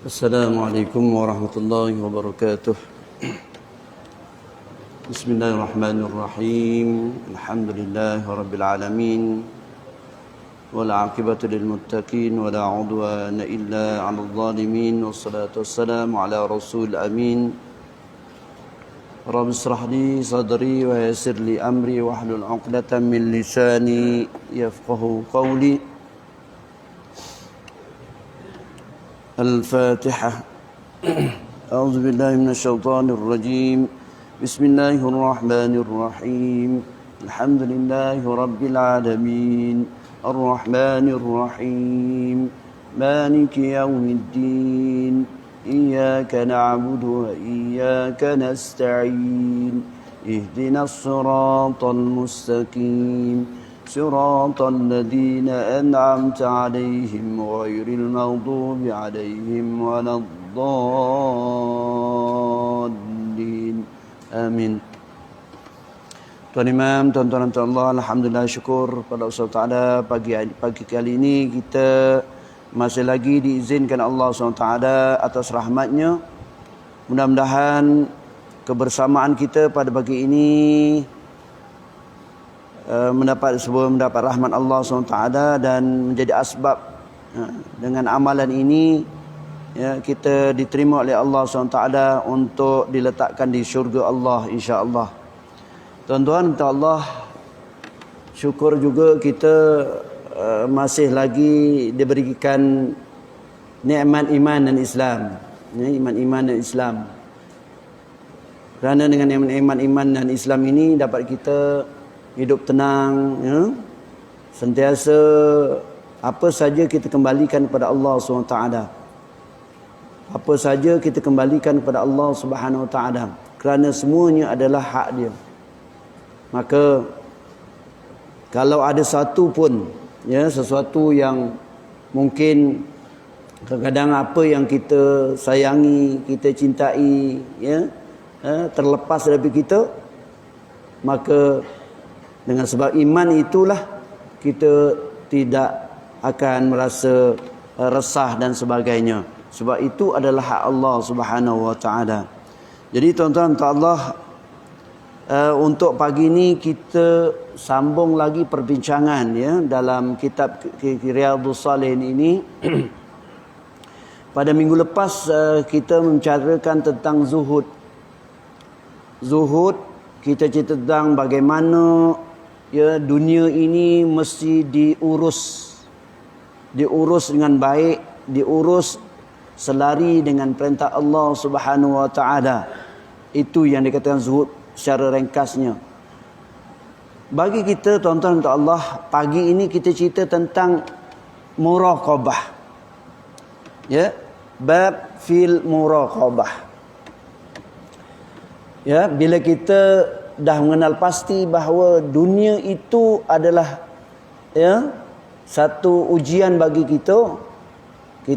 السلام عليكم ورحمة الله وبركاته. بسم الله الرحمن الرحيم. الحمد لله رب العالمين، والعاقبة للمتقين، ولا عدوان إلا على الظالمين، والصلاة والسلام على رسول الأمين. رب اشرح لي صدري ويسر لي أمري واحلل عقدة من لساني يفقه قولي. الفاتحة. أعوذ بالله من الشيطان الرجيم. بسم الله الرحمن الرحيم. الحمد لله رب العالمين، الرحمن الرحيم، مالك يوم الدين، إياك نعبد وإياك نستعين، اهدنا الصراط المستقيم، صراط الذين أنعمت عليهم غير المغضوب عليهم ولا الضالين. Amin. Tuan Imam, tuan-tuan Allah, alhamdulillah, syukur pada Allah Taala pagi kali ini kita masih lagi diizinkan Allah SWT atas rahmatnya. Mudah-mudahan kebersamaan kita pada pagi ini mendapat rahmat Allah SWT dan menjadi asbab dengan amalan ini kita diterima oleh Allah SWT untuk diletakkan di syurga Allah, insya-Allah. Tuan-tuan, minta Allah syukur juga kita masih lagi diberikan nikmat iman dan Islam. Iman dan Islam. Kerana dengan nikmat iman dan Islam ini dapat kita hidup tenang, sentiasa apa saja kita kembalikan kepada Allah SWT. Apa saja kita kembalikan kepada Allah Subhanahu Wa Taala, kerana semuanya adalah hak dia. Maka kalau ada satu pun sesuatu yang mungkin kadang-kadang apa yang kita sayangi, kita cintai terlepas dari kita, maka dengan sebab iman itulah kita tidak akan merasa resah dan sebagainya. Sebab itu adalah hak Allah Subhanahu Wa Taala. Jadi tuan-tuan, Allah, untuk pagi ini kita sambung lagi perbincangan dalam kitab Riyadhus Shalihin ini. Pada minggu lepas kita membicarakan tentang zuhud. Zuhud, kita cerita tentang bagaimana dunia ini mesti diurus dengan baik, diurus selari dengan perintah Allah Subhanahu Wa Taala. Itu yang dikatakan zuhud secara ringkasnya. Bagi kita, tuan-tuan untuk Allah, pagi ini kita cerita tentang muraqabah. Bab fil muraqabah. Bila kita dah mengenal pasti bahawa dunia itu adalah satu ujian bagi kita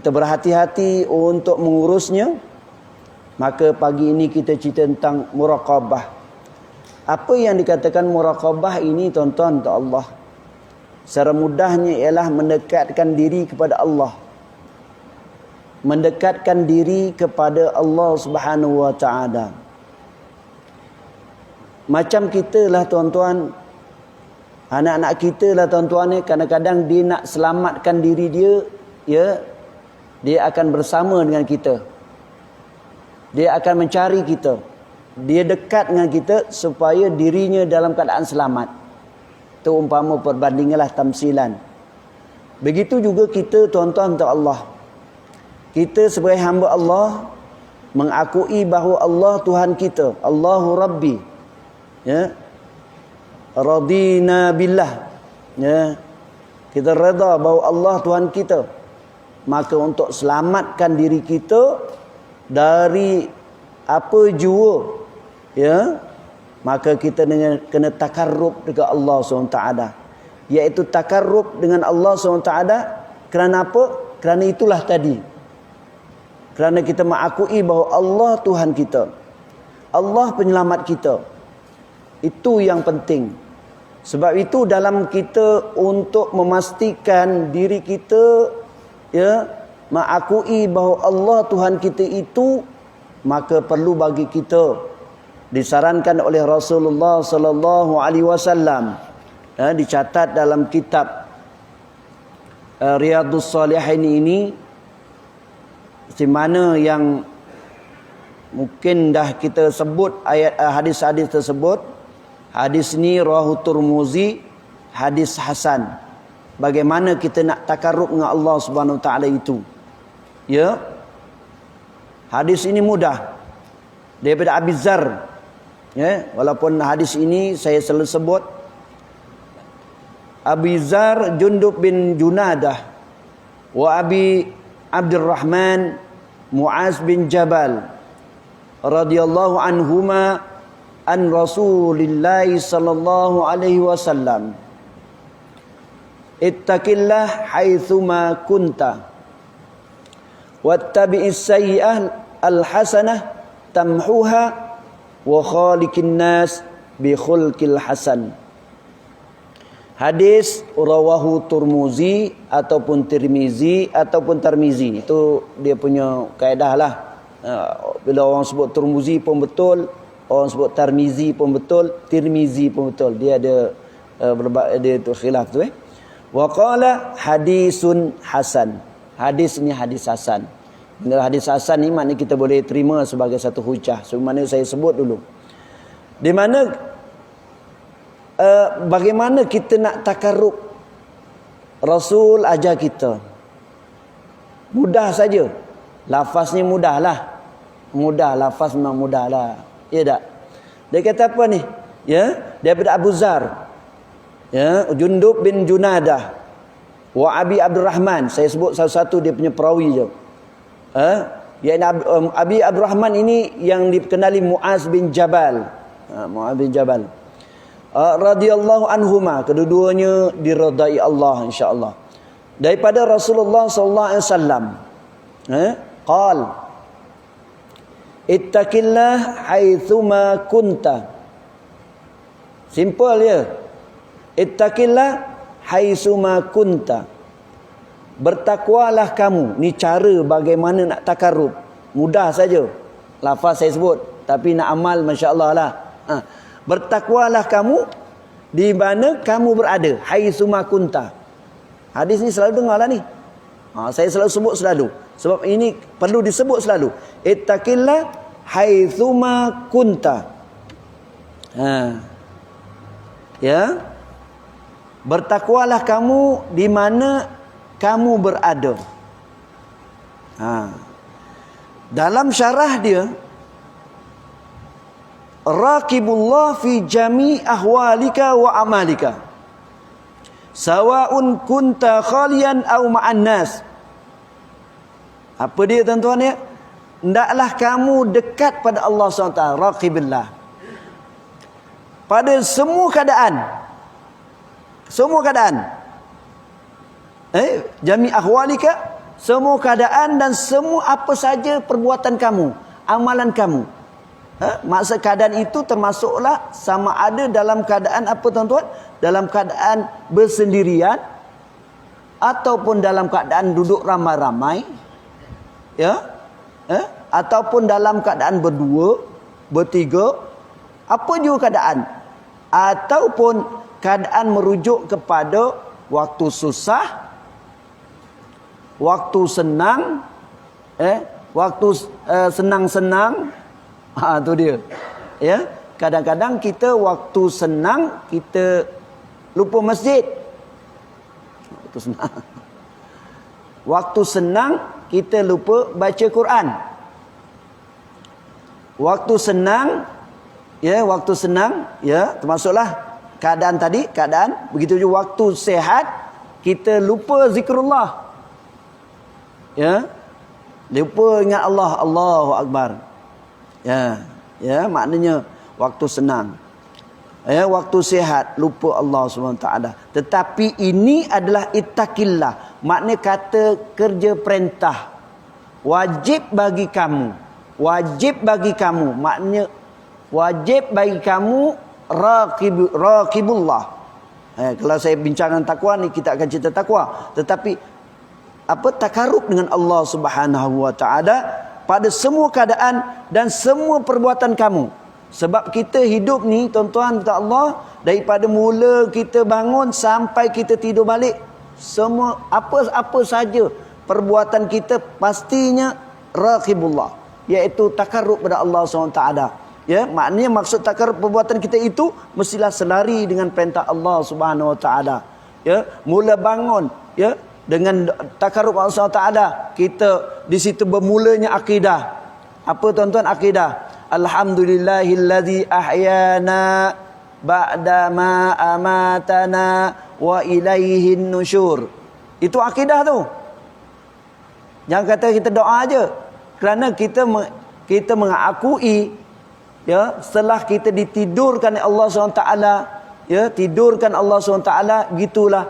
berhati-hati untuk mengurusnya, maka pagi ini kita cerita tentang muraqabah. Apa yang dikatakan muraqabah ini, tuan-tuan untuk Allah, secara mudahnya ialah mendekatkan diri kepada Allah. Mendekatkan diri kepada Allah Subhanahu Wa Taala. Macam kita lah, tuan-tuan, anak-anak kita lah, tuan-tuan, kadang-kadang dia nak selamatkan diri dia, dia akan bersama dengan kita. Dia akan mencari kita. Dia dekat dengan kita supaya dirinya dalam keadaan selamat. Itu umpama perbandinganlah, tamsilan. Begitu juga kita, tuan-tuan untuk Allah. Kita sebagai hamba Allah mengakui bahawa Allah Tuhan kita, Allahu Rabbi. Radina billah. Kita redha bahawa Allah Tuhan kita. Maka untuk selamatkan diri kita dari apa jua, maka kita kena takarrub dengan Allah SWT. Iaitu takarrub dengan Allah SWT. Kerana apa? Kerana itulah tadi. Kerana kita mengakui bahawa Allah Tuhan kita, Allah penyelamat kita. Itu yang penting. Sebab itu dalam kita untuk memastikan diri kita mengakui bahawa Allah Tuhan kita itu, maka perlu bagi kita disarankan oleh Rasulullah sallallahu alaihi wasallam, dicatat dalam kitab Riyadhus Shalihin ini, di mana yang mungkin dah kita sebut ayat hadis-hadis tersebut. Hadis ni rawahu Tirmizi, hadis hasan. Bagaimana kita nak takarrub dengan Allah Subhanahu Wa Taala itu? Ya. Hadis ini mudah. Daripada Abi Dzar. Ya, walaupun hadis ini saya selalu sebut Abi Dzar Jundub bin Junadah wa Abi Abdurrahman Muaz bin Jabal radhiyallahu anhuma an Rasulillah sallallahu alaihi wasallam, ittaqillah haitsuma kunta wattabi'is sayyi'ah alhasanah tamhuha wa khaliqin nas bi khulqil hasan. Hadis rawahu Tirmizi ataupun Tirmizi ataupun Tirmizi. Itu dia punya kaedah lah. Bila orang sebut Tirmizi pun betul, orang sebut Tirmizi pun betul, Tirmizi pun betul. Dia ada dia tu khilaf tu Wa qala hadisun hasan. Hadis ni hadis hasan. Bila hadis hasan ni maknanya kita boleh terima sebagai satu hujah. Sebagaimana saya sebut dulu. Di mana bagaimana kita nak takarrub, Rasul ajar kita. Mudah saja. Lafaznya mudahlah. Mudah, lafaz memang mudahlah. Ya tak? Dia kata apa ni? Ya, daripada Abu Dzar. Ya, Jundub bin Junadah wa Abi Abdurrahman. Saya sebut satu-satu dia punya perawi je. Abi Abdurrahman ini yang dikenali Muaz bin Jabal. Muaz bin Jabal. Radhiyallahu anhuma, kedua-duanya diridai Allah insya-Allah. Daripada Rasulullah sallallahu alaihi wasallam. Qal ittaqillah haitsuma kunta. Simple dia. Ittaqillah haitsuma kunta. Bertakwalah kamu. Ni cara bagaimana nak takarrub. Mudah saja. Lafaz saya sebut, tapi nak amal masya-Allah lah. Bertakwalah kamu di mana kamu berada, haitsuma kunta. Hadis ni selalu dengarlah ni. Saya selalu sebut selalu. Sebab ini perlu disebut selalu. Ittaqillah haitsuma kunta. Ya. Bertakwalah kamu di mana kamu berada. Dalam syarah dia, raqibullah fi jami' ahwalika wa amalika. Sawa'un kunta khalian aw ma'an nas. Apa dia tuan-tuan ya? Hendaklah kamu dekat pada Allah SWT. Raqibillah. Pada semua keadaan. Semua keadaan. Jami' ahwalika. Semua keadaan dan semua apa saja perbuatan kamu. Amalan kamu. Maksud keadaan itu termasuklah sama ada dalam keadaan apa tuan-tuan? Dalam keadaan bersendirian ataupun dalam keadaan duduk ramai-ramai, ya, ataupun dalam keadaan berdua, bertiga, apa juga keadaan, ataupun keadaan merujuk kepada waktu susah, waktu senang, waktu senang-senang. Tu dia. Ya, kadang-kadang kita waktu senang kita lupa masjid. Waktu senang. Waktu senang kita lupa baca Quran. Waktu senang, ya, waktu senang, ya, termasuklah keadaan tadi, keadaan. Begitu juga waktu sehat kita lupa zikrullah. Ya. Lupa ingat Allah, Allahu Akbar. Ya, maknanya waktu senang. Ya, waktu sehat lupa Allah SWT. Tetapi ini adalah ittaqillah. Maknanya kata kerja perintah. Wajib bagi kamu. Wajib bagi kamu. Maknanya wajib bagi kamu raqibullah. Kalau saya bincangkan takwa ni kita akan cerita takwa. Tetapi takarub dengan Allah Subhanahu wa taala pada semua keadaan dan semua perbuatan kamu. Sebab kita hidup ni tuan-tuan kata Allah, daripada mula kita bangun sampai kita tidur balik, semua apa saja perbuatan kita pastinya raqibullah, iaitu takarub pada Allah SWT. Ya, maknanya maksud takarub perbuatan kita itu mestilah selari dengan perintah Allah Subhanahu wa taala. Ya, mula bangun ya dengan takarub Allah SWT, kita di situ bermulanya akidah. Apa tuan-tuan akidah? Alhamdulillahillazi ahyana ba'da ma amatana wa ilaihin nusyur. Itu akidah tu. Jangan kata kita doa aja. Kerana kita mengakui ya, setelah kita ditidurkan oleh Allah SWT, ya, tidurkan Allah SWT, gitulah.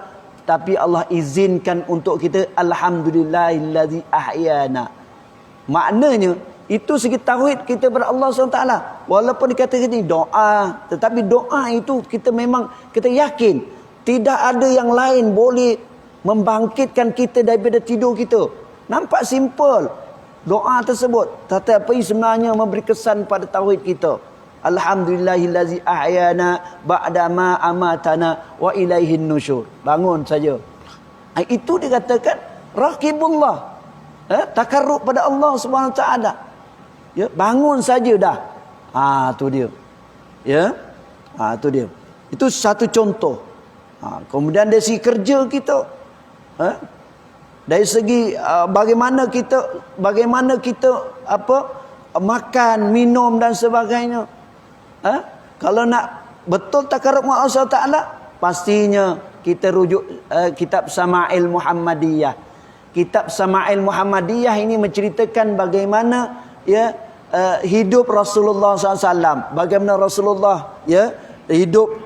Tapi Allah izinkan untuk kita alhamdulillahillazi ahyana. Maknanya itu segi tauhid kita kepada Allah SWT. Walaupun dikatakan ini doa, tetapi doa itu kita memang kita yakin tidak ada yang lain boleh membangkitkan kita daripada tidur kita. Nampak simple doa tersebut, tetapi sebenarnya memberi kesan pada tauhid kita. Alhamdulillahillazi ahyana ba'da ma amatana wa ilaihin nusyur. Bangun saja. Itu dikatakan raqibullah. Takarrub pada Allah Subhanahu wa taala. Ya, bangun saja dah. Tu dia. Ya. Tu dia. Itu satu contoh. Kemudian dari segi kerja kita, dari segi bagaimana kita makan, minum dan sebagainya. Kalau nak betul takarrub dengan Allah Taala, pastinya kita rujuk kitab Sama'il Muhammadiyah. Kitab Sama'il Muhammadiyah ini menceritakan bagaimana ya hidup Rasulullah SAW, bagaimana Rasulullah ya hidup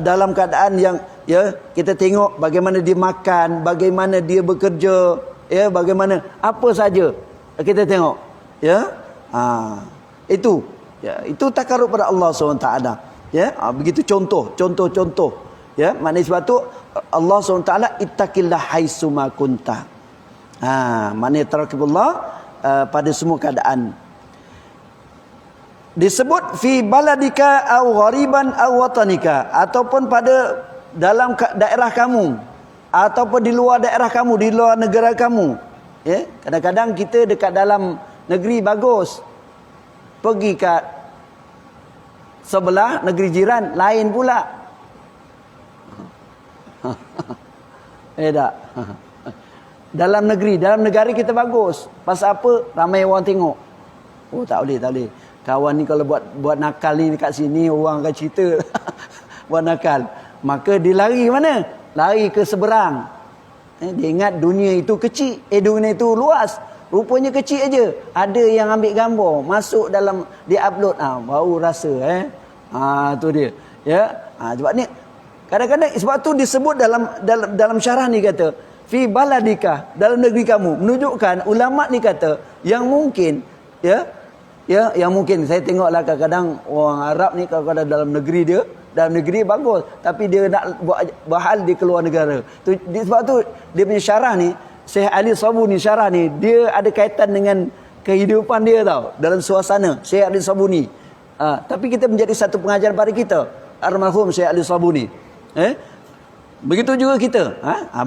dalam keadaan yang ya kita tengok bagaimana dia makan, bagaimana dia bekerja, ya bagaimana apa saja kita tengok, ya itu ya, itu takarrub pada Allah SWT. Ya, begitu contoh. Ya, maknanya sebab tu Allah SWT ittaqillah haitsuma kunta. Maknanya tarakibullah pada semua keadaan. Disebut fi baladika au ghariban au watanika, ataupun pada dalam daerah kamu ataupun di luar daerah kamu, di luar negara kamu. Ya, kadang-kadang kita dekat dalam negeri bagus, pergi kat sebelah negeri jiran lain pula. Tak. Dalam negara kita bagus. Pasal apa? Ramai orang tengok. Oh, tak boleh. Kawan ni kalau buat nakal ni dekat sini, orang akan cerita buat nakal. Maka dia lari mana? Lari ke seberang. Dia ingat dunia itu kecil. Dunia itu luas. Rupanya kecil aja. Ada yang ambil gambar, masuk dalam, dia upload, baru rasa tu dia. Ya. Sebab ni kadang-kadang sebab tu disebut dalam syarah ni kata fi baladika, dalam negeri kamu, menunjukkan ulama ni kata yang mungkin yang mungkin saya tengoklah kadang-kadang orang Arab ni kalau ada dalam negeri bagus, tapi dia nak buat hal di keluar negara. Sebab tu dia punya syarah ni, Syekh Ali Sabuni syarah ni, dia ada kaitan dengan kehidupan dia tau, dalam suasana Syekh Ali Sabuni. Tapi kita menjadi satu pengajaran pada kita, almarhum Syekh Ali Sabuni. Begitu juga kita.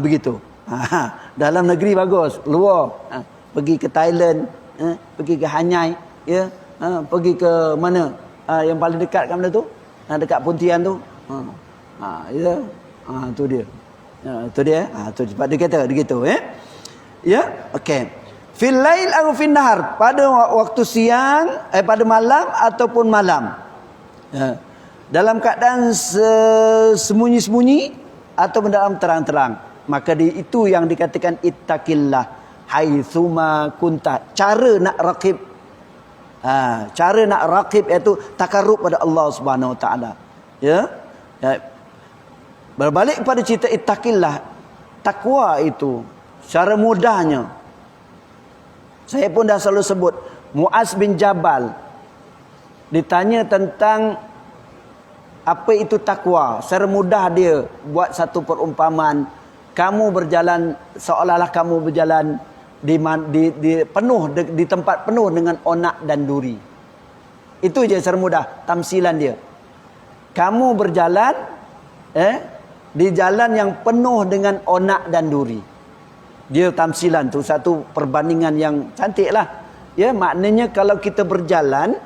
Begitu. Dalam negeri bagus, luar, pergi ke Thailand, pergi ke Hanyai, ya, pergi ke mana? Yang paling dekat kat mana tu? Dekat Pontian tu. Ya. Tu dia. Tu dia. Tu sebab dia kata begitu, ya. Ya, okey. Fil lail aw fin nahar, pada waktu siang, pada malam ataupun malam. Ya. Dalam keadaan sembunyi-sembunyi ataupun dalam terang-terang. Maka itu yang dikatakan ittaqillah haitsuma kunta. Cara nak raqib. Cara nak raqib iaitu takarrub pada Allah Subhanahu Wa Taala. Ya. Berbalik kepada cerita ittaqillah, takwa itu secara mudahnya, saya pun dah selalu sebut, Muaz bin Jabal ditanya tentang apa itu takwa, secara mudah dia buat satu perumpamaan. kamu berjalan seolah-olah kamu berjalan di penuh di tempat penuh dengan onak dan duri. Itu je secara mudah tamsilan dia. Kamu berjalan di jalan yang penuh dengan onak dan duri. Dia tamsilan tu satu perbandingan yang cantik lah. Ya, maknanya kalau kita berjalan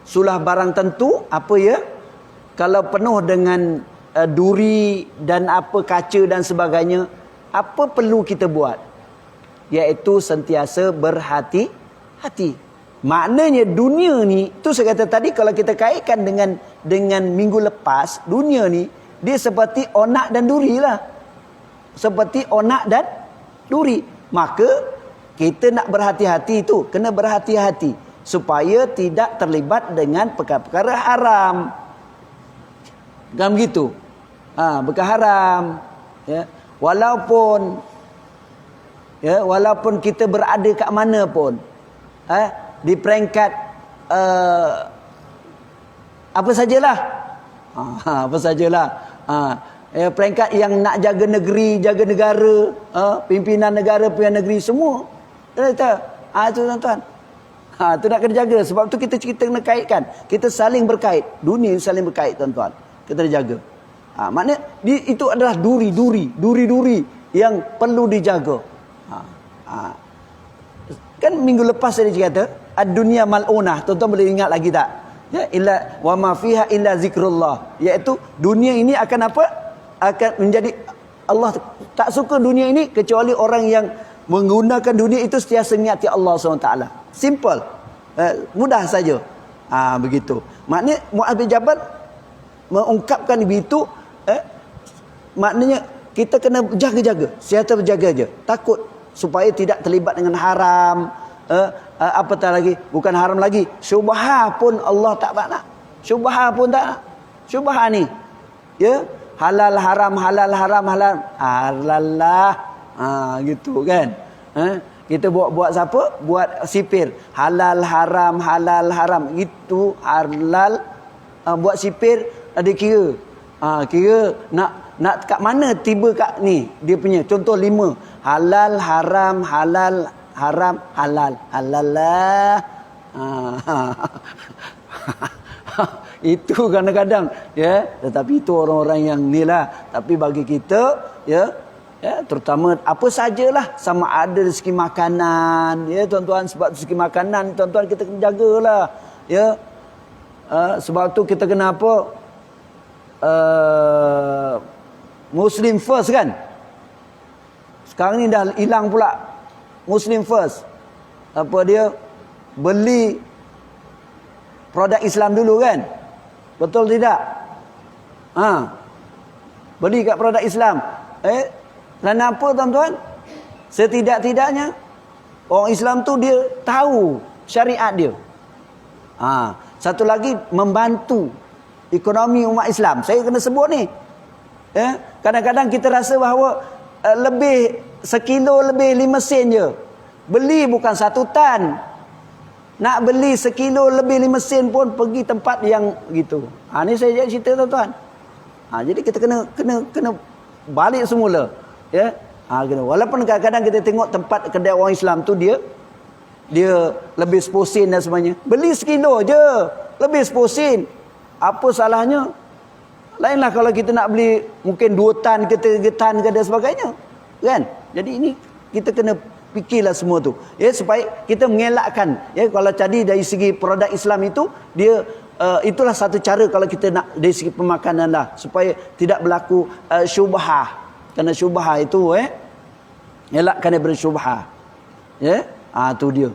sulah barang tentu apa ya? Kalau penuh dengan duri dan apa kaca dan sebagainya, apa perlu kita buat? Iaitu sentiasa berhati-hati. Maknanya dunia ni, tu saya kata tadi kalau kita kaitkan dengan minggu lepas, dunia ni dia seperti onak dan duri lah. Seperti onak dan duri. Maka kita nak berhati-hati tu, kena berhati-hati supaya tidak terlibat dengan perkara-perkara haram. Kan begitu? Perkara haram. Ya. Walaupun kita berada kat mana pun, di peringkat apa sajalah. Apa sajalah. Peringkat yang nak jaga negeri, jaga negara, pimpinan negara, pimpinan negeri semua. Itu tuan-tuan. Tu nak kena jaga. Sebab tu kita kena kaitkan. Kita saling berkait. Dunia saling berkait tuan-tuan. Kita jaga. Maknanya itu adalah duri yang perlu dijaga. Kan minggu lepas saya kata ad-dunya mal'unah. Tuan-tuan boleh ingat lagi tak? Ya, illa wa ma fiha illa zikrullah. Iaitu dunia ini akan apa? Akan menjadi, Allah tak suka dunia ini kecuali orang yang menggunakan dunia itu sentiasa mengingati Allah SWT. Simple. Mudah saja. Begitu. Maknanya Mu'adz bin Jabal mengungkapkan begitu, maknanya kita kena jaga-jaga, sentiasa berjaga je, takut supaya tidak terlibat dengan haram, apatah lagi, bukan haram lagi, syubhah pun Allah tak nak. Syubhah pun tak nak. Syubhah ni, ya, halal haram, halal haram, halal lah, gitu kan. Kita buat siapa? Buat sipir, halal haram, halal haram, itu halal. Buat sipir ada kira. Kira nak kat mana tiba kat ni dia punya contoh 5 halal haram halal haram halal halal lah. Itu kadang-kadang ya, tetapi itu orang-orang yang nilah. Tapi bagi kita ya terutama apa sajalah, sama ada dari segi makanan ya tuan-tuan. Sebab dari segi makanan tuan-tuan kita kena jagalah ya. Sebab tu kita kena apa? Muslim first kan. Sekarang ni dah hilang pula Muslim first. Apa dia? Beli produk Islam dulu kan. Betul tidak? Beli kat produk Islam. Kerana apa tuan-tuan? Setidak-tidaknya orang Islam tu dia tahu syariat dia. Satu lagi, membantu ekonomi umat Islam. Saya kena sebut ni. Kadang-kadang kita rasa bahawa lebih sekilo lebih 5 sen je. Beli bukan 1 tan. Nak beli sekilo lebih 5 sen pun pergi tempat yang gitu. Ni saya cerita tuan-tuan. Jadi kita kena balik semula. Ya. Walaupun kadang-kadang kita tengok tempat kedai orang Islam tu dia lebih 10 sen dan sebagainya. Beli sekilo je, lebih 10 sen. Apa salahnya? Lainlah kalau kita nak beli mungkin 2 tan ke 3 tan ke dan sebagainya. Kan? Jadi ini kita kena fikirlah semua tu. Ya, supaya kita mengelakkan. Ya, kalau tadi dari segi produk Islam itu, dia itulah satu cara kalau kita nak dari segi pemakanan lah. Supaya tidak berlaku syubhah. Kerana syubhah itu elakkan daripada syubhah. Ya? Tu dia.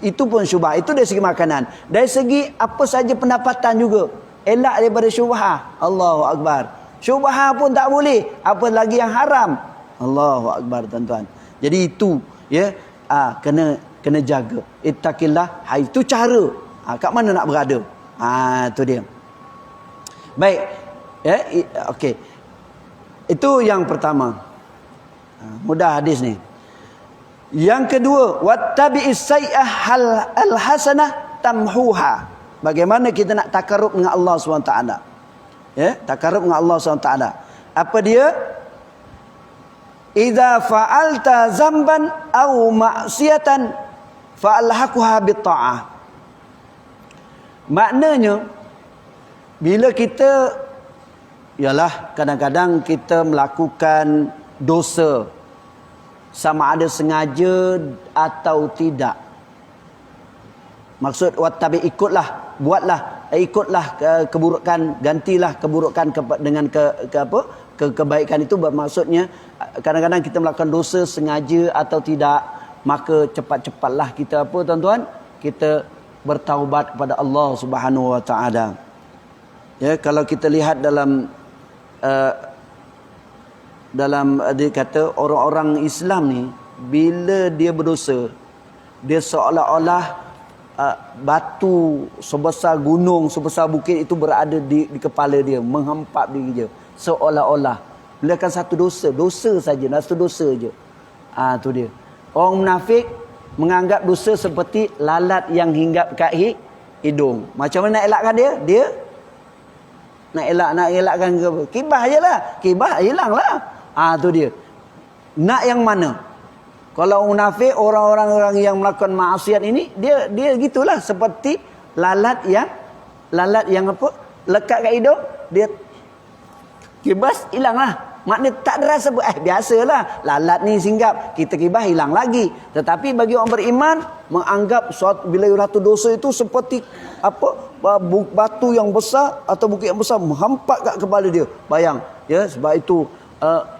Itu pun syubhah. Itu dari segi makanan. Dari segi apa saja pendapatan juga. Elak daripada syubhah. Allahu Akbar. Syubhah pun tak boleh. Apa lagi yang haram. Allahu Akbar tuan-tuan. Jadi itu. Ya. Kena jaga. Ittaqillah. Itu cara. Kat mana nak berada. Itu dia. Baik. Ya. Okey. Itu yang pertama. Mudah hadis ni. Yang kedua, wattabi'is sayyi'ah al-hasanah tamhuha. Bagaimana kita nak takarrub dengan Allah SWT. Ya, takarrub dengan Allah SWT. Apa dia? idza fa'alta zamban aw ma'siyatan fa'alhaquha bitta'ah. Maknanya bila kita, ialah kadang-kadang kita melakukan dosa, sama ada sengaja atau tidak. Maksud wattabi, ikutlah, buatlah, ikutlah keburukan, gantilah keburukan dengan kebaikan. Itu bermaksudnya kadang-kadang kita melakukan dosa sengaja atau tidak, maka cepat-cepatlah kita apa tuan-tuan, kita bertaubat kepada Allah Subhanahu wa taala. Ya, kalau kita lihat dalam dia kata orang-orang Islam ni bila dia berdosa, dia seolah-olah batu sebesar gunung, sebesar bukit itu berada di kepala dia, menghempap diri dia seolah-olah. Bila kan satu dosa saja, satu dosa je. Tu dia. Orang munafik menganggap dosa seperti lalat yang hinggap kat hidung. Macam mana nak elakkan dia? Dia nak elakkan ke apa? Kibah je lah. Kibah hilang lah. Tu dia. Nak yang mana? Kalau munafik, orang-orang yang melakukan maksiat ini, dia gitulah, seperti lalat yang apa? Lekat kat hidung, dia kibas, hilang lah. Maknanya tak ada rasa, biasalah, lalat ni singgap, kita kibas, hilang lagi. Tetapi bagi orang beriman, menganggap bila satu dosa itu seperti apa, batu yang besar atau bukit yang besar menghampak kat kepala dia. Bayang, ya, sebab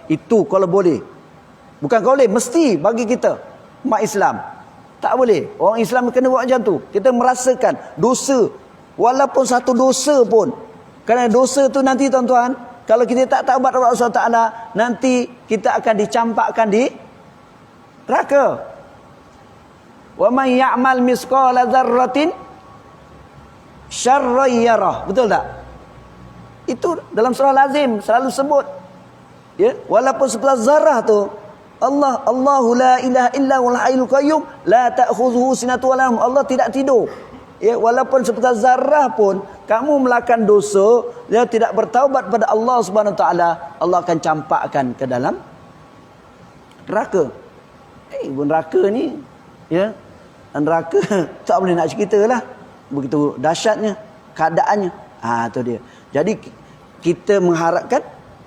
itu kalau boleh, bukan kalau boleh, mesti bagi kita umat Islam tak boleh. Orang Islam kena buat macam tu. Kita merasakan dosa, walaupun satu dosa pun, kerana dosa tu nanti tuan-tuan, kalau kita tak taubat kepada Allah Taala, nanti kita akan dicampakkan di neraka. Wa may ya'mal misqala dzarratin syarran yarah. Betul tak? Itu dalam surah Lazim selalu sebut. Ya, walaupun sebesar zarah tu, Allahu la ilaha illa huwal hayyul qayyum la ta'khudhuhu sinatun wa la nawm. Allah tidak tidur. Ya, walaupun sebesar zarah pun kamu melakukan dosa, dia tidak bertaubat pada Allah Subhanahu wa taala, Allah akan campakkan ke dalam neraka. Neraka ni, ya, neraka tak boleh nak ceritalah. Begitu dahsyatnya keadaannya. Tu dia. Jadi kita mengharapkan,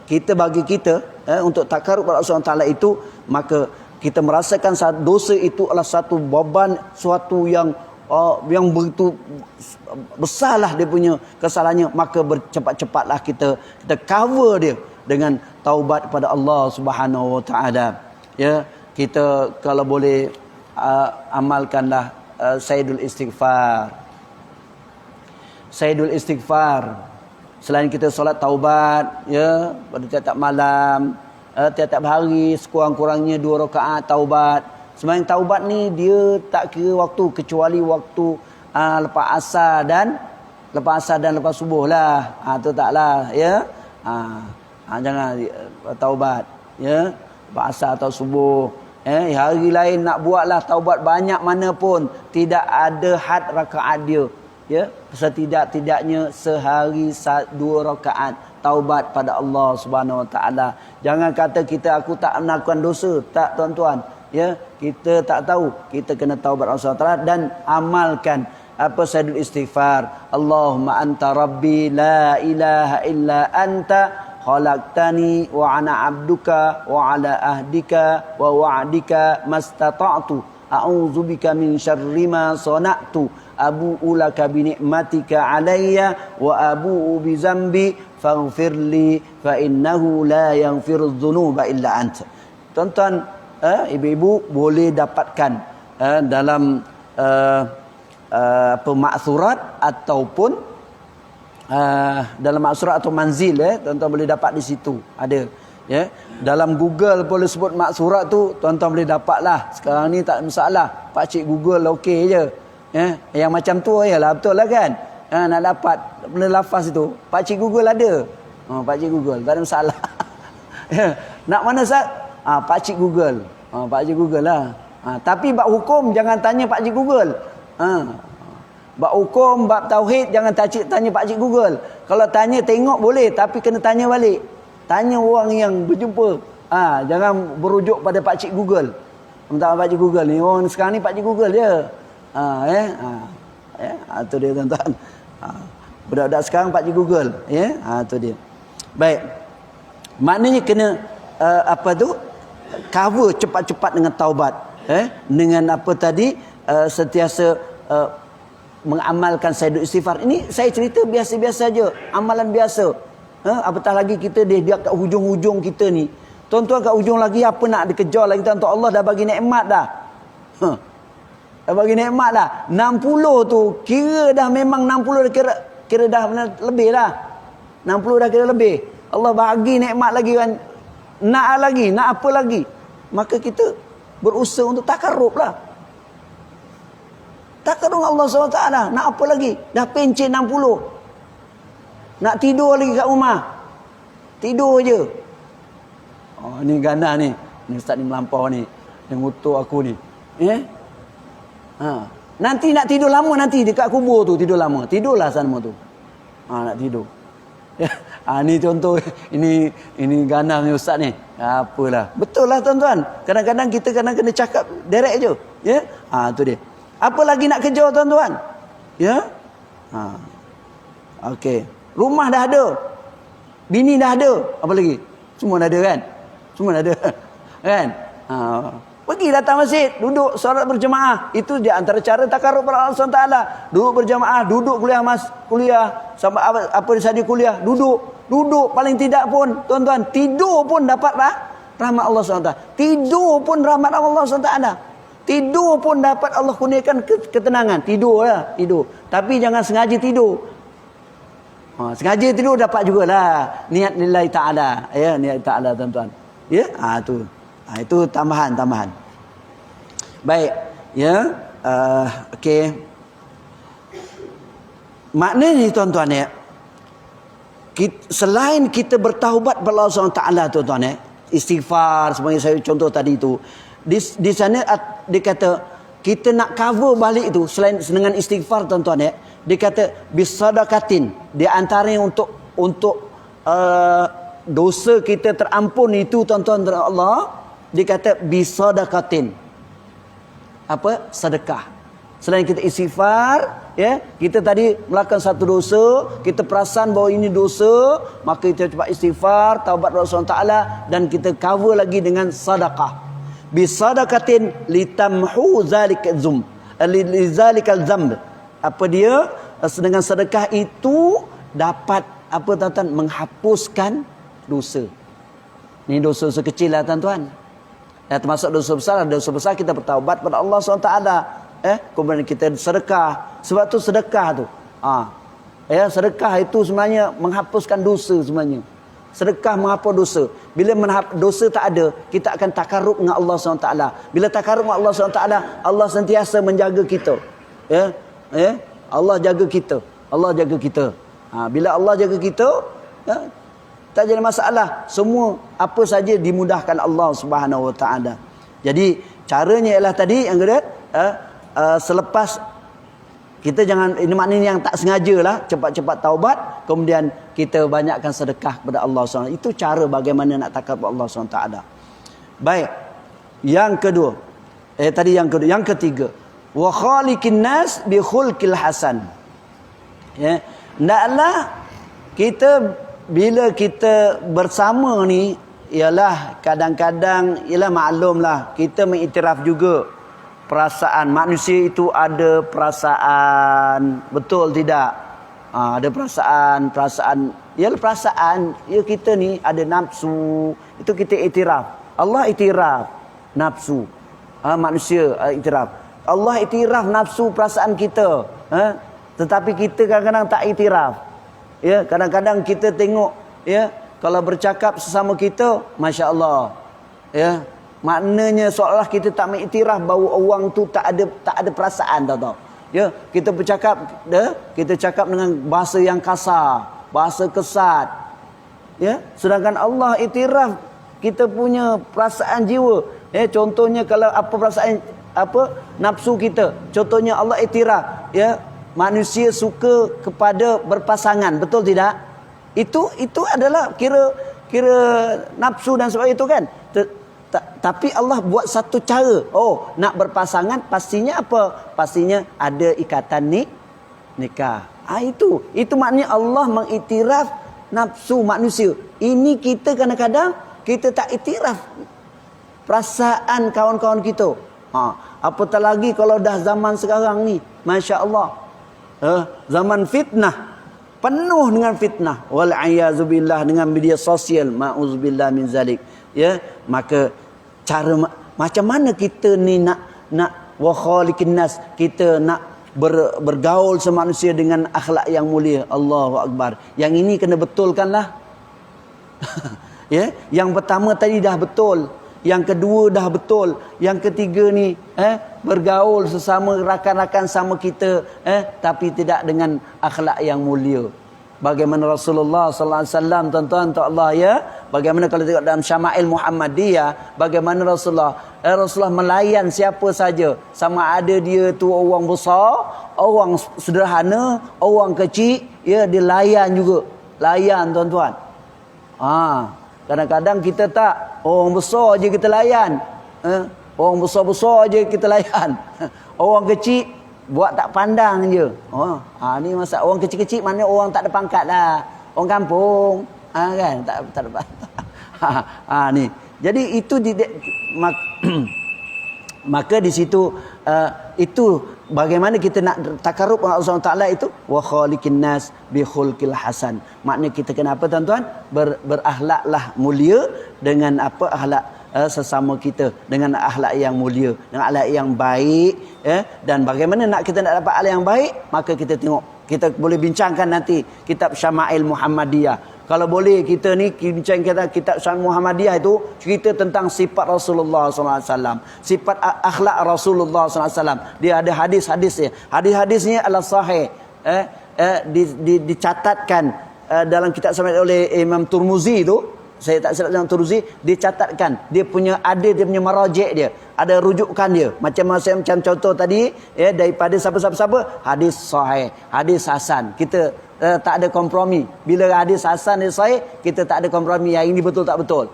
kita bagi kita untuk takarub pada Allah Subhanahu wa taala itu, maka kita merasakan dosa itu adalah satu beban, suatu yang begitu besarlah dia punya kesalahannya, maka bercepat-cepatlah kita cover dia dengan taubat kepada Allah Subhanahu wa taala. Ya, kita kalau boleh amalkanlah Sayyidul Istighfar. Sayyidul Istighfar. Selain kita solat taubat, ya, pada tiap-tiap malam, tiap-tiap hari, sekurang-kurangnya 2 rakaat taubat. Sembahyang taubat ni dia tak kira waktu, kecuali waktu lepas asar dan lepas subuh lah. Tu taklah, ya. Jangan taubat, ya, lepas asar atau subuh. Hari lain nak buatlah taubat banyak mana pun, tidak ada had rakaat dia. Ya, setidak-tidaknya sehari 2 rakaat taubat pada Allah Subhanahu wa taala. Jangan kata aku tak melakukan dosa, tak tuan-tuan. Ya, kita tak tahu, kita kena taubat Allah Subhanahu wa taala dan amalkan apa Sayyidul Istighfar. Allahumma anta rabbi la ilaha illa anta khalaqtani wa ana abduka wa ala ahdika wa wa'dika mastata'tu a'udzubika min syarri ma sana'tu abu'u laka bi ni'matika alayya wa abu'u bi zambi faghfirli fa innahu la yaghfiru dzunuba illa anta. Tuan-tuan, ibu-ibu boleh dapatkan dalam maksurat ataupun dalam maksurat atau manzil, tuan-tuan boleh dapat di situ ada, ya. Dalam Google boleh sebut maksurat tu, tuan-tuan boleh dapatlah. Sekarang ni tak ada masalah, pak cik Google okey je, ya. Yang macam tu ayalah, betul lah kan. Nak dapat benda lafaz itu, pak cik Google ada. Pak cik Google tak ada masalah. Nak mana Ustaz? Pak cik Google. Pak cik Google lah. Tapi bab hukum jangan tanya pak cik Google. Bab hukum, bab tauhid jangan tanya pak cik Google. Kalau tanya tengok boleh, tapi kena tanya balik. Tanya orang yang berjumpa. Jangan berujuk pada Pak Cik Google. Minta Pak Cik Google ni. Orang sekarang ni Pak Cik Google je. Tu dia tuan-tuan. Budak-budak sekarang Pak Cik Google. Tu dia. Baik. Maknanya kena cover cepat-cepat dengan taubat. Dengan apa tadi? Sentiasa mengamalkan sayyidul istighfar. Ini saya cerita biasa-biasa saja. Amalan biasa. Apatah lagi kita dia kat hujung-hujung kita ni. Tuan-tuan kat hujung lagi apa nak dikejar lagi tuan? Allah dah bagi nikmat dah. Dah bagi nikmat dah. 60 tu kira dah memang 60 dah kira dah lebih dah. 60 dah kira lebih. Allah bagi nikmat lagi kan. Nak lagi, nak apa lagi? Maka kita berusaha untuk takarrub lah. Takarrub Allah SWT. Nak apa lagi? Dah pencet 60. Nak tidur lagi kat rumah. Tidur je. Ni gana ni. Ni ustaz ni melampau ni. Dia ngutuk aku ni. Nanti nak tidur lama nanti dekat kubur tu tidur lama. Tidurlah sana tu. Nak tidur. Ni contoh ini gana ni ustaz ni. Apalah. Betul lah tuan-tuan. Kadang-kadang kita kena cakap direct je. Tu dia. Apa lagi nak kejar tuan-tuan? Okey. Rumah dah ada. Bini dah ada. Apa lagi? Semua dah ada kan? Semua dah ada. Kan? Pergi datang masjid, duduk solat berjemaah. Itu dia antara cara takarrub pada Allah SWT. Duduk berjemaah, duduk kuliah sampai apa saja kuliah, duduk paling tidak pun tuan-tuan, tidur pun dapat rahmat Allah SWT. Tidur pun rahmat Allah SWT. Tidur pun dapat Allah kurniakan ketenangan. Tidur. Tapi jangan sengaja tidur. Sengaja tidur dapat jugalah niat lillahi ta'ala. Niat ta'ala tuan-tuan. Tu. Itu tambahan. Baik. Okey. Maknanya tuan-tuan selain kita bertaubat kepada Allah SWT tuan-tuan istighfar sebagai saya contoh tadi tu. Di sana dia kata kita nak cover balik tu selain dengan istighfar tuan-tuan dia kata bisadaqatin, di antaranya untuk dosa kita terampun itu tuan-tuan dari Allah, dia kata bisadaqatin. Apa? Sedekah. Selain kita istighfar, kita tadi melakukan satu dosa, kita perasan bahawa ini dosa, maka kita cepat istighfar, taubat kepada Allah Taala dan kita cover lagi dengan sedekah. Bisadaqatin litamhu zalikal dzum. Lizalikal dzamb. Apa dia? Dengan sedekah itu dapat apa tuan-tuan? Menghapuskan dosa. Ini dosa-dosa kecil lah tuan-tuan. Termasuk dosa besar. Dosa besar kita bertaubat kepada Allah SWT. Kemudian kita sedekah. Sebab tu sedekah tu. Sedekah itu sebenarnya menghapuskan dosa sebenarnya. Sedekah menghapus dosa. Bila dosa tak ada, kita akan takarrub dengan Allah SWT. Bila takarrub dengan Allah SWT, Allah sentiasa menjaga kita. Allah jaga kita. Allah jaga kita. Bila Allah jaga kita, tak jadi masalah. Semua apa saja dimudahkan Allah Subhanahu Wa Taala. Jadi caranya ialah tadi yang kata selepas kita jangan, ini maknanya yang tak sengaja lah, cepat-cepat taubat, kemudian kita banyakkan sedekah kepada Allah SWT. Itu cara bagaimana nak takut Allah SWT. Baik. Yang kedua. Yang ketiga. Wa khaliqin nas bi khulqil hasan. Naklah kita bila kita bersama ni ialah kadang-kadang ialah maklumlah kita mengiktiraf juga perasaan manusia itu ada perasaan, betul tidak? Ada perasaan ialah perasaan kita ni ada nafsu, itu kita iktiraf. Allah iktiraf nafsu. Manusia iktiraf. Allah iktiraf nafsu perasaan kita. Tetapi kita kadang-kadang tak iktiraf. Kadang-kadang kita tengok kalau bercakap sesama kita, masya-Allah. Maknanya seolah kita tak mengiktiraf bahawa orang tu tak ada perasaan, tahu. Kita bercakap, kita cakap dengan bahasa yang kasar, bahasa kesat. Sedangkan Allah iktiraf kita punya perasaan jiwa. Contohnya kalau apa perasaan nafsu kita. Contohnya Allah iktiraf, manusia suka kepada berpasangan, betul tidak? Itu adalah kira nafsu dan sebagainya itu kan. Tapi Allah buat satu cara. Oh, nak berpasangan pastinya apa? Pastinya ada ikatan nikah. Itu maknanya Allah mengiktiraf nafsu manusia. Ini kita kadang-kadang kita tak iktiraf perasaan kawan-kawan kita. Apatah lagi kalau dah zaman sekarang ni, masya-Allah. Zaman fitnah, penuh dengan fitnah. Wal a'yazu billah, dengan media sosial, ma'uzubillah min zalik. Ya, maka cara macam mana kita ni nak wa khaliqin nas, kita nak bergaul sama manusia dengan akhlak yang mulia. Allahu akbar. Yang ini kena betulkanlah. Ya, yang pertama tadi dah betul, yang kedua dah betul, yang ketiga ni bergaul sesama rakan-rakan sama kita tapi tidak dengan akhlak yang mulia. Bagaimana Rasulullah sallallahu alaihi wasallam, tuan-tuan untuk Allah ya, bagaimana kalau tengok dalam Syama'il Muhammadiyah, bagaimana Rasulullah melayan siapa saja, sama ada dia tu orang besar, orang sederhana, orang kecil, ya, dia layan juga. Layan, tuan-tuan. Kadang-kadang kita tak, orang besar je kita layan. Orang besar-besar je kita layan. Orang kecil buat tak pandang je. Ni masa orang kecil-kecil, mana orang tak ada pangkat lah. Orang kampung, kan, tak ada pangkat. Ni. Jadi itu maka di situ itu bagaimana kita nak takarrub dengan Allah Subhanahu Taala itu, wa khaliqin nas bi khulqil hasan. Maknanya kita kena apa, tuan-tuan? Berakhlaklah mulia dengan apa? Akhlak sesama kita, dengan akhlak yang mulia, dengan akhlak yang baik, dan bagaimana kita nak dapat akhlak yang baik, maka kita tengok, kita boleh bincangkan nanti kitab Syama'il Muhammadiyah. Kalau boleh kita ni bincang kitab Syama'il Muhammadiyah itu cerita tentang sifat Rasulullah SAW, sifat akhlak Rasulullah SAW. Dia ada hadis-hadisnya. Hadis-hadisnya adalah sahih, dicatatkan dalam kitab Syama'il oleh Imam Turmuzi itu. Saya tak silap dengan Turmuzi, dicatatkan. Dia punya marajik dia, ada rujukan dia. Macam contoh tadi, ya, daripada siapa-siapa, hadis sahih, hadis hasan. Kita tak ada kompromi. Bila hadis hasan, hadis sahih, kita tak ada kompromi. Yang ini betul tak betul.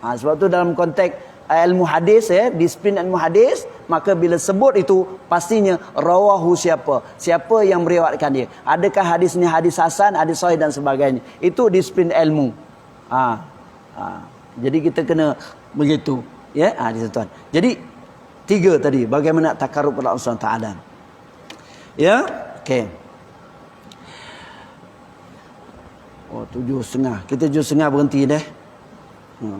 Sebab tu dalam konteks ilmu hadis, disiplin ilmu hadis, maka bila sebut itu pastinya rawahu siapa yang meriwayatkan dia. Adakah hadis ni hadis hasan, hadis sahih dan sebagainya. Itu disiplin ilmu. Jadi kita kena begitu, ya, tuan. Jadi 3 tadi, bagaimana nak takarrub kepada Allah Subhanahu Taala. Ya, okey. 7:30. Kita 7:30 berhenti dah.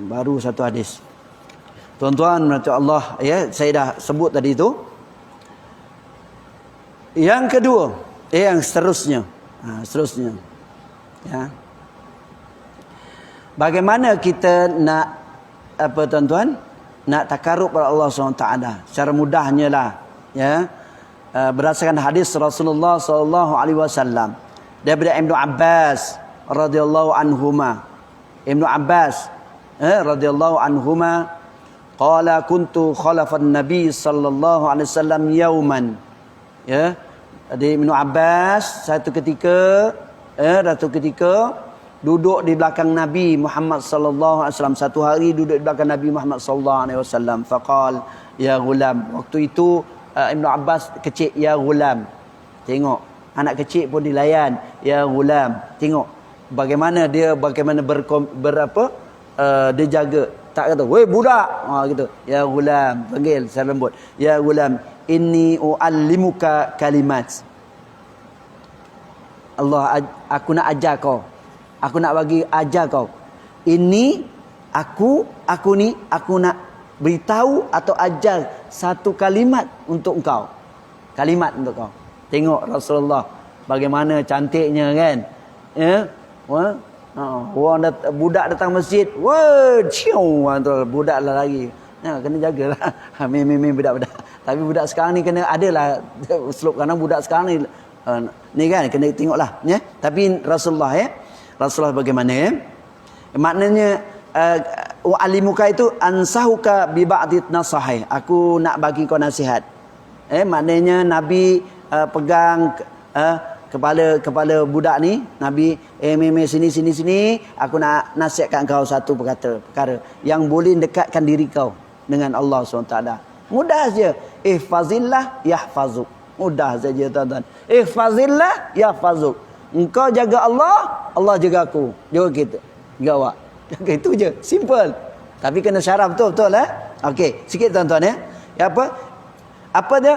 Baru satu hadis. Tuan-tuan, menurut Allah, ya, saya dah sebut tadi tu. Yang kedua, yang seterusnya. Seterusnya. Ya. Bagaimana kita nak apa, tuan-tuan? Nak takarrub kepada Allah SWT. Secara mudahnya lah, ya. Berdasarkan hadis Rasulullah SAW daripada Ibnu Abbas radhiyallahu anhuma. Ibnu Abbas radhiyallahu anhuma qala kuntu khalafan nabi sallallahu alaihi wasallam yauman. Ya. Dari Ibnu Abbas satu ketika duduk di belakang Nabi Muhammad sallallahu alaihi wasallam. Satu hari duduk di belakang Nabi Muhammad sallallahu alaihi wasallam. Faqal ya ghulam. Waktu itu Ibnu Abbas kecil, ya ghulam. Tengok anak kecil pun dilayan, ya ghulam. Tengok bagaimana dia dia jaga. Tak kata weh budak, gitu. Ya ghulam, panggil secara lembut. Ya ghulam, inni uallimuka kalimat. Allah, aku nak ajar kau. Aku nak bagi ajar kau. Ini aku nak beritahu atau ajar satu kalimat untuk engkau. Kalimat untuk kau. Tengok Rasulullah bagaimana cantiknya, kan? Ya. Budak datang masjid, budak lah lagi. Kena jagalah. Meme budak-budak. Tapi budak sekarang ni kena adalah uslub, kadang budak sekarang ni kan kena tengoklah, ya. Tapi Rasulullah bagaimana, ya? Maknanya wa'alimuka itu ansahuka bi ba'dit nasahih. Aku nak bagi kau nasihat. Maknanya Nabi pegang kepala budak ni, Nabi, sini, aku nak nasihatkan kau satu perkara yang boleh dekatkan diri kau dengan Allah SWT. Mudah saja. Ihfazillah yahfazuk. Mudah saja tuan-tuan. Ihfazillah yahfazuk. Engkau jaga Allah, Allah jaga aku. Jaga kita. Jaga awak. Jaga itu je. Simple. Tapi kena syarah betul-betul Okey, sikit tuan-tuan Apa dia?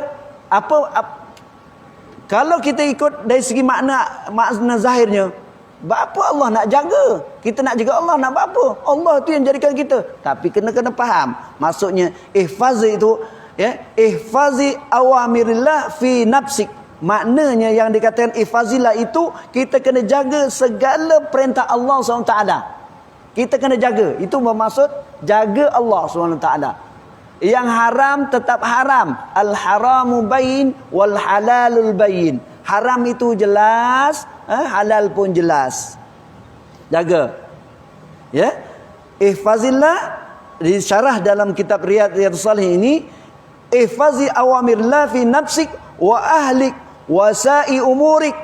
Kalau kita ikut dari segi makna zahirnya, apa Allah nak jaga? Kita nak jaga Allah, nak buat apa? Allah tu yang jadikan kita. Tapi kena faham. Maksudnya ihfazi itu ihfazi awamirillah fi nafsik. Maknanya yang dikatakan ihfazillah itu kita kena jaga segala perintah Allah SWT. Kita kena jaga. Itu bermaksud jaga Allah SWT. Yang haram tetap haram. Al-haramu bayin wal halalul bayin. Haram itu jelas, halal pun jelas. Jaga. Ya. Ihfazillah disyarah dalam kitab Riyadhus Shalihin ini, ihfazi awamirullah fi nafsik wa ahlik wa sa'i umurik.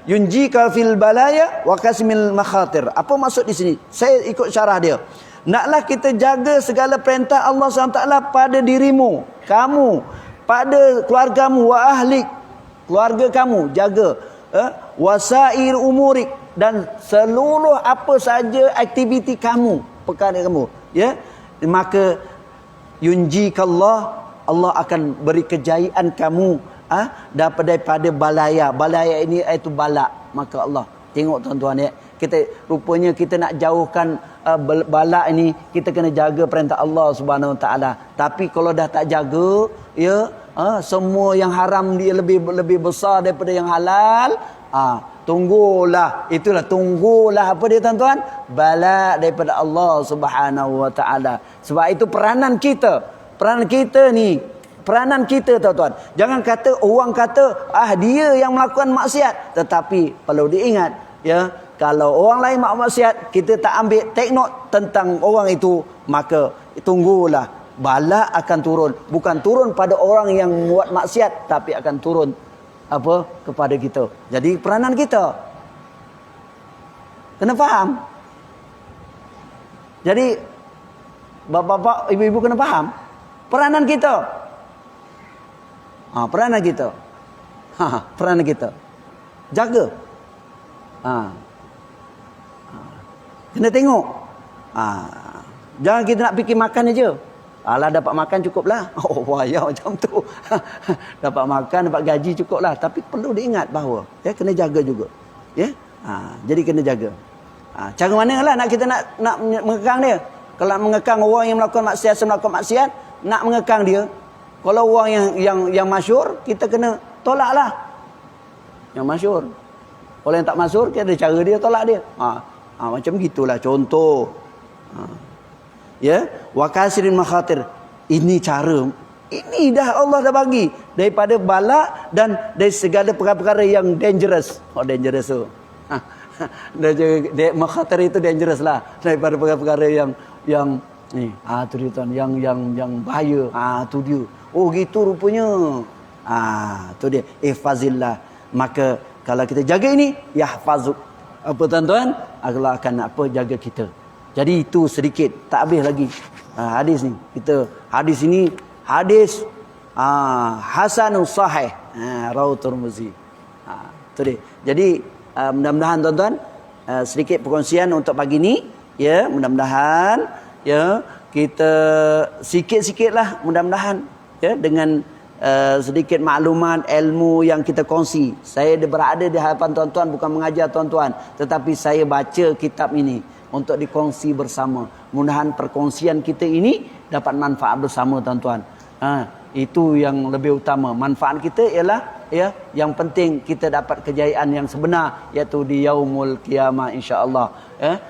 Yunjika fil balaya wa kasmil makhatir. Apa maksud di sini? Saya ikut syarah dia. Naklah kita jaga segala perintah Allah SWT pada dirimu, kamu, pada keluargamu, wa ahlik, keluarga kamu, jaga. Wasair umurik, dan seluruh apa saja aktiviti kamu, perkara kamu. Ya, maka yunjikallah, Allah akan beri kejayaan kamu daripada balaya. Balaya ini iaitu bala. Maka Allah, tengok tuan-tuan rupanya kita nak jauhkan bala ini, kita kena jaga perintah Allah Subhanahu Wa Taala. Tapi kalau dah tak jaga, semua yang haram dia lebih besar daripada yang halal, tunggulah apa dia tuan-tuan? Bala daripada Allah Subhanahu Wa Taala. Sebab itu peranan kita ni, peranan kita tuan-tuan. Jangan kata orang kata dia yang melakukan maksiat, tetapi perlu diingat kalau orang lain maksiat, kita tak ambil take note tentang orang itu, maka tunggulah bala akan turun. Bukan turun pada orang yang buat maksiat, tapi akan turun kepada kita. Jadi peranan kita kena faham. Jadi bapa-bapa, ibu-ibu kena faham peranan kita. Peranan kita. Peranan kita. Jaga. Kena tengok. Jangan kita nak fikir makan aja. Alah, dapat makan cukuplah. Ya macam tu. Dapat makan, dapat gaji cukuplah. Tapi perlu diingat bahawa kena jaga juga. Jadi kena jaga. Cara mana lah kita nak mengekang dia? Kalau mengekang orang yang melakukan maksiat, nak mengekang dia. Kalau orang yang masyhur, kita kena tolaklah. Yang masyhur. Kalau yang tak masyhur, kita ada cara dia, tolak dia. Macam gitulah contoh. Wa kasirin makhatir. Ini cara. Ini dah Allah dah bagi daripada bala dan dari segala perkara-perkara yang dangerous. Dangerous tu. Makhatir itu dangerous lah, daripada perkara-perkara yang ni. Tu dia tuan, yang bahaya. Tu dia. Gitu rupanya. Tu dia. Ihfazillah. Maka kalau kita jaga ini, yahfazuk. Apa tuan-tuan? Allah akan jaga kita. Jadi itu sedikit, tak habis lagi hadis ni. Hadis ini hadis hasanus sahih, rawahu Tirmizi. Tu dia. Jadi mudah-mudahan tuan-tuan sedikit perkongsian untuk pagi ni, mudah-mudahan kita sikit-sikitlah mudah-mudahan dengan sedikit maklumat ilmu yang kita kongsi. Saya berada di hadapan tuan-tuan bukan mengajar tuan-tuan, tetapi saya baca kitab ini untuk dikongsi bersama. Mudah-mudahan perkongsian kita ini dapat manfaat bersama tuan-tuan. Itu yang lebih utama. Manfaat kita ialah yang penting kita dapat kejayaan yang sebenar, iaitu di yaumul qiyamah insya-Allah.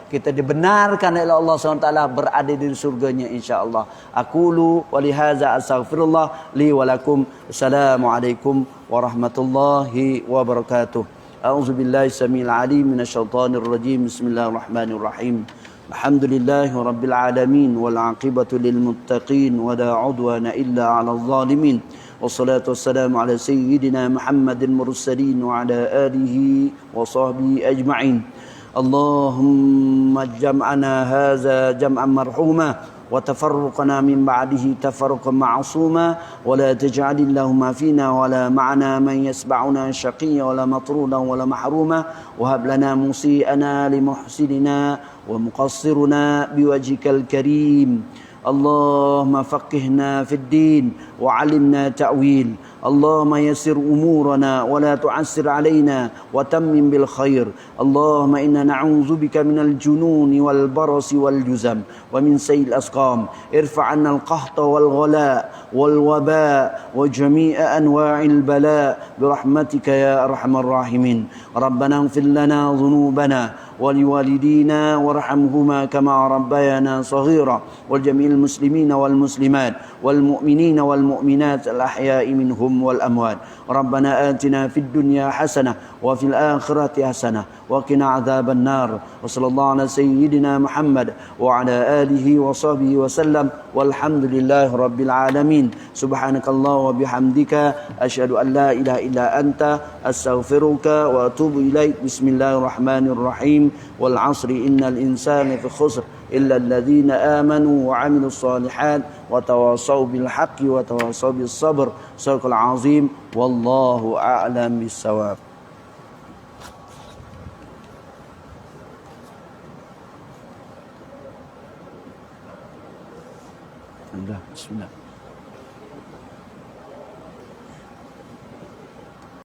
Kita dibenarkan oleh Allah SWT berada di surganya insya-Allah. Aqulu wa lihaza astaghfirullah li wa lakum. Assalamualaikum warahmatullahi wabarakatuh. A'udzubillahi samil alim minasyaitonir rajim. Bismillahirrahmanirrahim. Alhamdulillahi rabbil alamin wal aqibatu lil muttaqin wa la udwana illa 'alal zalimin. والصلاة والسلام على سيدنا محمد المرسلين وعلى آله وصحبه أجمعين. اللهم جمعنا هذا جمعا مرحوما وتفرقنا من بعده تفرقا معصوما ولا تجعل اللهم فينا ولا معنا من يسبعنا شقيا ولا مطرودا ولا محروما وهب لنا مسيئنا لمحسننا ومقصرنا بوجهك الكريم. اللهم فقهنا في الدين وعلمنا تأويل. اللهم يسر أمورنا ولا تعسر علينا وتمم بالخير. اللهم إنا نعوذ بك من الجنون والبرص والجزم ومن سيء الأسقام. ارفع عنا القحط والغلاء والوباء وجميع أنواع البلاء برحمتك يا أرحم الراحمين. ربنا اغفر لنا ذنوبنا ولوالدينا وارحمهما كما ربيانا صغيرا ولجميع المسلمين والمسلمات والمؤمنين والمؤمنات الأحياء منهم والأموات. ربنا آتنا في الدنيا حسنة وفي الآخرة حسنة وقنا عذاب النار. وصلى الله على سيدنا محمد وعلى آله وصحبه وسلم والحمد لله رب العالمين. سبحانك الله وبحمدك أشهد أن لا إله إلا أنت أستغفرك وأتوب إليك. بسم الله الرحمن الرحيم. والعصر إن الإنسان في خسر إلا الذين آمنوا وعملوا الصالحات وتواصوا بالحق وتواصوا بالصبر. صدق العظيم والله أعلم بالصواب. بسم الله.